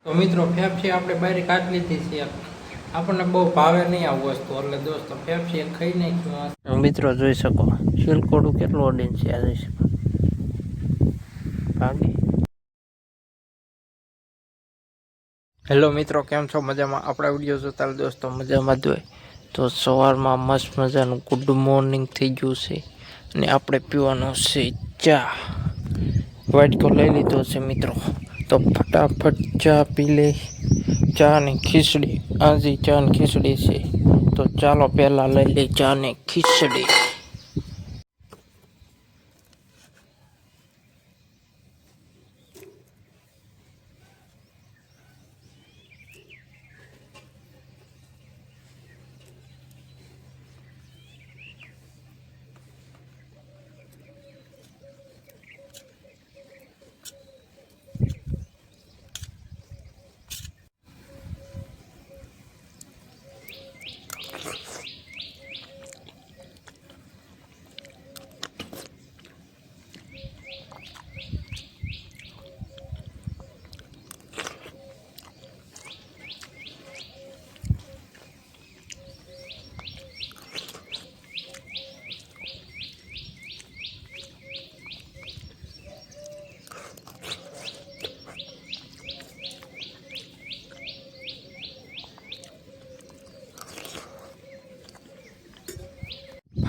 તો મિત્રો ફેફસી આપણે બહાર કાઢી લીધી છે. આપણને બહુ ભાવે નહીં આ વસ્તુ, એટલે દોસ્તો ફેફસી ખાઈ નાખ્યું. મિત્રો જોઈ શકો શીલકોડું કેટલું ઓડિન છે. આ જોઈ શકો ભાગી. હેલો મિત્રો, કેમ છો? મજામાં? આપણા વિડીયો જોતા દોસ્તો મજામાં જ હોય તો સવારમાં મસ્ત મજાનું ગુડ મોર્નિંગ થઈ ગયું છે અને આપણે પીવાનો છે ચા. વાટકો લઈ લીધો છે મિત્રો, તો ફટાફટ ચા પી લે. ચા ને ખીચડી, આજે ચા ને ખીચડી છે, તો ચાલો પહેલા લઈ લે ચા ને ખીચડી.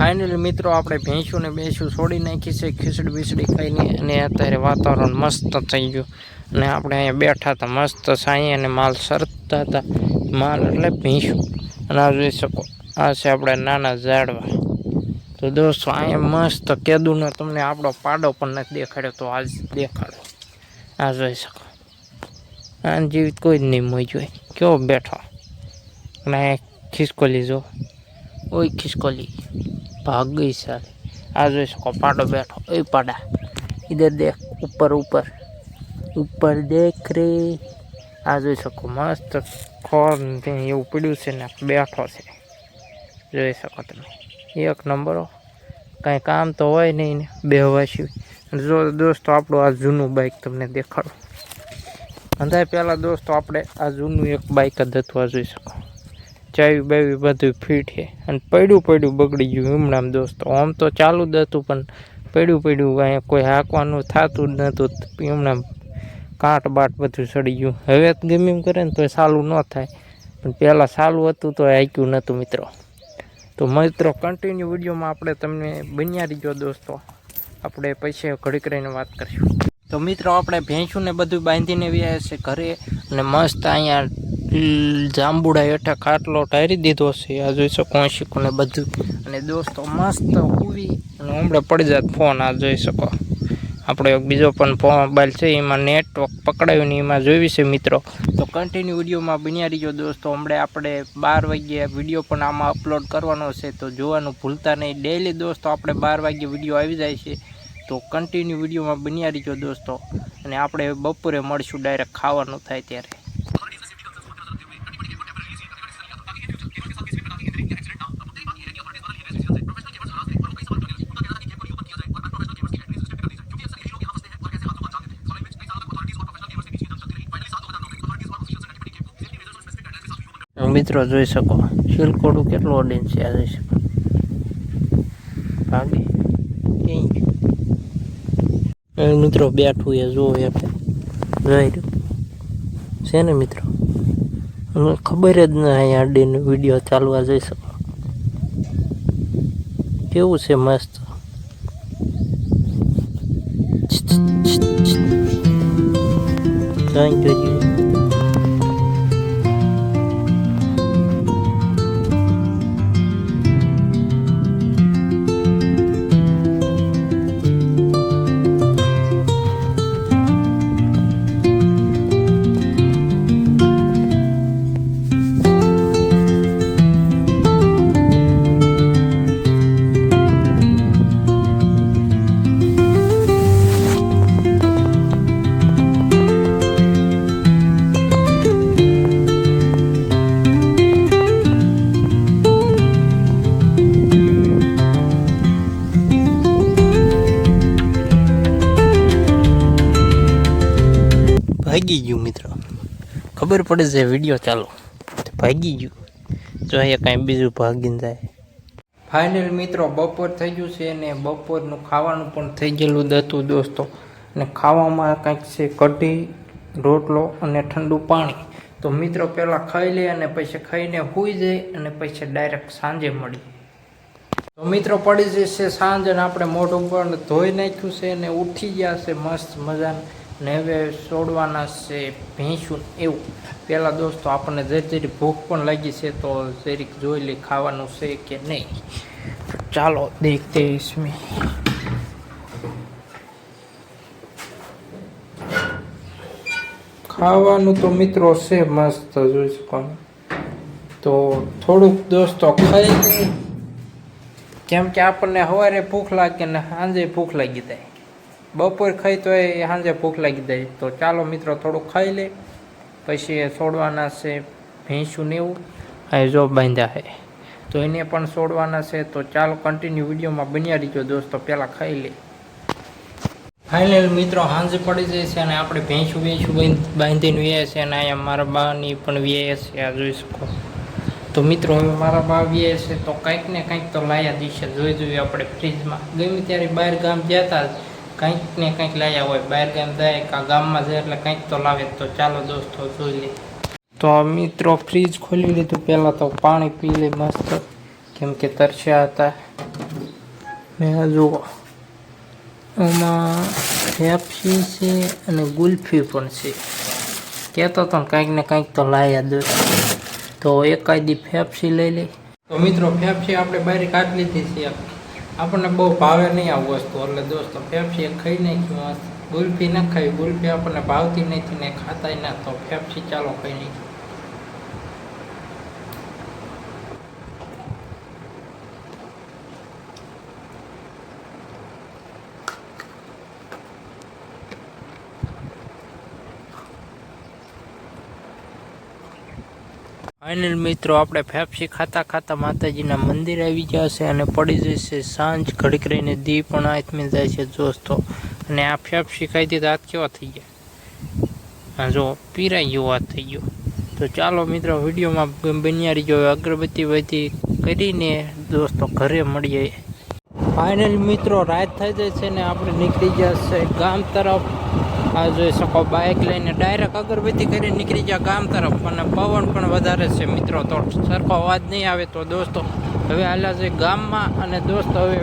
ફાઇનલી મિત્રો આપણે ભેંસું ને બેસું છોડી નાખી છે ખીચડી બીચડી ખાઈને, અને અત્યારે વાતાવરણ મસ્ત થઈ ગયું અને આપણે અહીંયા બેઠા હતા મસ્ત સાંઈ અને માલ સરતા હતા. માલ એટલે ભેંસું. અને આ જોઈ શકો આ છે આપણે નાના ઝાડવા. તો દોસ્તો અહીંયા મસ્ત કેદુનો તમને આપણો પાડો પણ નથી દેખાડ્યો, તો આજ દેખાડો. આ જોઈ શકો આને જેવી કોઈ જ નહીં મોઈ હોય કેવો બેઠો. અને ખિસકોલી જો, ઓય ખિસકોલી भाग गई सारे. आज इसको पाडो बैठो. ए पाडा इधर देख, ऊपर ऊपर ऊपर देख रे. आज इसको मस्त खोर એવું પડ્યું છે ને બેઠો છે. જોઈ શકો તમે એક નંબર. કાંઈ કામ તો હોય નહીં ને બેહવાસી. જો દોસ્તો આપણું આ જૂનું બાઇક તમને દેખાડું. અંધાય પહેલાં દોસ્તો આપણે આ જૂનું એક બાઇક જ હતું. આ જોઈ શકો ચાવી બાવી બધું ફીટ છે અને પડ્યું બગડી ગયું હમણાં દોસ્તો. આમ તો ચાલુ જ હતું પણ પડ્યું અહીંયા કોઈ હાંકવાનું થતું જ નહોતું. હમણાં કાંટ બાટ બધું સડી ગયું. હવે ગમે એમ કરે ને તો ચાલું ન થાય, પણ પહેલાં ચાલું હતું તો હાંક્યું નહોતું મિત્રો. તો મિત્રો કન્ટિન્યુ વિડીયોમાં આપણે તમને બન્યા રહીજો દોસ્તો. આપણે પૈસે ઘડીક રહીને વાત કરીશું. તો મિત્રો આપણે ભેંસું ને બધું બાંધીને વ્યા છે ઘરે, અને મસ્ત અહીંયા જાંબુડા હેઠા ખાટલો ટાયરી દીધો છે. આ જોઈ શકો શીખું ને બધું. અને દોસ્તો મસ્ત ઉવી અને હમણાં પડી જાય ફોન. આ જોઈ શકો આપણો એક બીજો પણ મોબાઈલ છે, એમાં નેટવર્ક પકડાયું ને એમાં જોઈ છે મિત્રો. તો કન્ટિન્યુ વિડીયોમાં બન્યા રહીજો દોસ્તો. હમણાં આપણે 12 વાગ્યે વિડીયો પણ આમાં અપલોડ કરવાનો છે, તો જોવાનું ભૂલતા નહીં. ડેઈલી દોસ્તો આપણે 12 વાગ્યે વિડીયો આવી જાય છે, તો કન્ટિન્યુ વિડીયોમાં બન્યા રહીજો દોસ્તો. અને આપણે બપોરે મળશું ડાયરેક્ટ ખાવાનું થાય ત્યારે. મિત્રો જોઈ શકો શીલકોડું કેટલું ઓડિન છે. આ જોઈ શકો ભાગી મિત્રો બેઠું એ જોવું એમ જોઈ રહ્યું છે ને મિત્રો. ખબર જ ના અહીંયા અડીને વિડીયો ચાલવા જોઈ શકો કેવું છે મસ્ત. Thank you. ભાગી ગયું મિત્રો. ખબર પડે છે વિડીયો ચાલો ભાગી ગયું જો અહીંયા કાંઈ બીજું ભાગીને જાય. ફાઇનલ મિત્રો બપોર થઈ ગયું છે અને બપોરનું ખાવાનું પણ થઈ ગયેલું હતું દોસ્તો. અને ખાવામાં કાંઈક છે કઢી, રોટલો અને ઠંડુ પાણી. તો મિત્રો પહેલાં ખાઈ લે અને પછી ખાઈને સૂઈ જાય અને પછી ડાયરેક્ટ સાંજે મળી. તો મિત્રો પડી જશે સાંજ અને આપણે મોઢું પણ ધોઈ નાખ્યું છે અને ઉઠી ગયા છે મસ્ત મજાના. ને હવે છોડવાના છે ભેંસું એવું. પહેલાં દોસ્તો આપણને જરી ભૂખ પણ લાગી છે તો જરીક જોઈ લે ખાવાનું છે કે નહીં. ચાલો દેખતે इसमें. ખાવાનું તો મિત્રો છે મસ્ત જોઈ શકો. તો થોડુંક દોસ્તો ખાઈ લઈએ કેમ કે આપણને સવારે ભૂખ લાગે ને સાંજે ભૂખ લાગી જાય. બપોર ખાઈ તો એ સાંજે ભૂખ લાગી જાય. તો ચાલો મિત્રો થોડુંક ખાઈ લે પછી છોડવાના છે ભેંસું ને એવું. આ જો બાંધ્યા છે તો એને પણ છોડવાના છે. તો ચાલો કન્ટિન્યુ વિડીયોમાં બન્યા રહીજો દોસ્તો. પહેલાં ખાઈ લે. ફાઇનલ મિત્રો સાંજ પડી જાય છે અને આપણે ભેંસું બાંધીને વ્યાય છે અને અહીંયા મારા બાની પણ વ્યાય છે આ જોઈ શકો. તો મિત્રો હવે મારા બા વ્યાય છે તો કંઈક ને કંઈક તો લાયા દીશે. જોઈએ આપણે ફ્રીજમાં ગમે ત્યારે બહાર ગામ જતા કંઈક ને કંઈક લાયા હોય. બહાર ગામ જાય કાં ગામમાં જાય એટલે કંઈક તો લાવે. તો ચાલો દોસ્તો જોઈ લે. તો મિત્રો ફ્રીજ ખોલી લીધું. પહેલાં તો પાણી પી લે મસ્ત કેમ કે તરસ્યા હતા. ને જુઓ એમાં પેપ્સી છે અને ગુલ્ફી પણ છે. કહેતો હતો ને કંઈક ને કંઈક તો લાયા દોસ્તો. તો એકાદી પેપ્સી લઈ લે. તો મિત્રો પેપ્સી આપણે બહાર કાઢી લીધી છે. આપણને બહુ ભાવે નહીં આ વસ્તુ એટલે દોસ્તો પેપ્સી ખાઈ નાખ્યું. ગુલ્ફી ન ખાવી. ગુલ્ફી આપણને ભાવતી નથી ને ખાતાય ના. તો પેપ્સી ચાલો ખાઈ નાખ્યું. ફાઇનલ મિત્રો આપણે પેપ્સી ખાતા ખાતા માતાજીના મંદિર આવી ગયા છે અને પડી જશે સાંજ. ઘડીક રહીને દી પણ આથમી જાય છે દોસ્તો. અને આ પેપ્સી ખાઈ દીધા હાથ કેવા થઈ ગયા. હા જો પીરાઈ ગયો વાત થઈ ગયો. તો ચાલો મિત્રો વિડીયોમાં બન્યા રહીજો. અગરબત્તી બધી કરીને દોસ્તો ઘરે મળીએ. ફાઇનલ મિત્રો રાત થઈ જાય છે ને આપણે નીકળી ગયા છે ગામ તરફ. આ જોઈ શકો બાઇક લઈને ડાયરેક્ટ અગરબત્તી કરીને નીકળી ગયા ગામ તરફ. અને પવન પણ વધારે છે મિત્રો તો સરખો અવાજ નહીં આવે. તો દોસ્તો હવે હાલ્યા છે ગામમાં. અને દોસ્તો હવે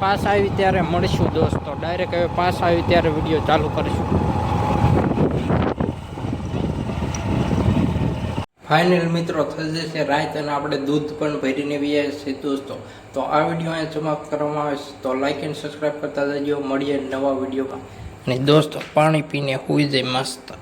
પાસ આવી ત્યારે મળીશું દોસ્તો. ડાયરેક્ટ હવે પાસ આવી ત્યારે વિડીયો ચાલુ કરીશું. ફાઇનલ મિત્રો થઈ જશે રાત અને આપણે દૂધ પણ ભરીને વ્યાય છે દોસ્તો. તો આ વિડીયો અહીંયા સમાપ્ત કરવામાં આવે છે. તો લાઈક એન્ડ સબસ્ક્રાઈબ કરતા જજો. મળીએ નવા વિડીયોમાં. અને દોસ્તો પાણી પીને સૂઈ જાય મસ્ત.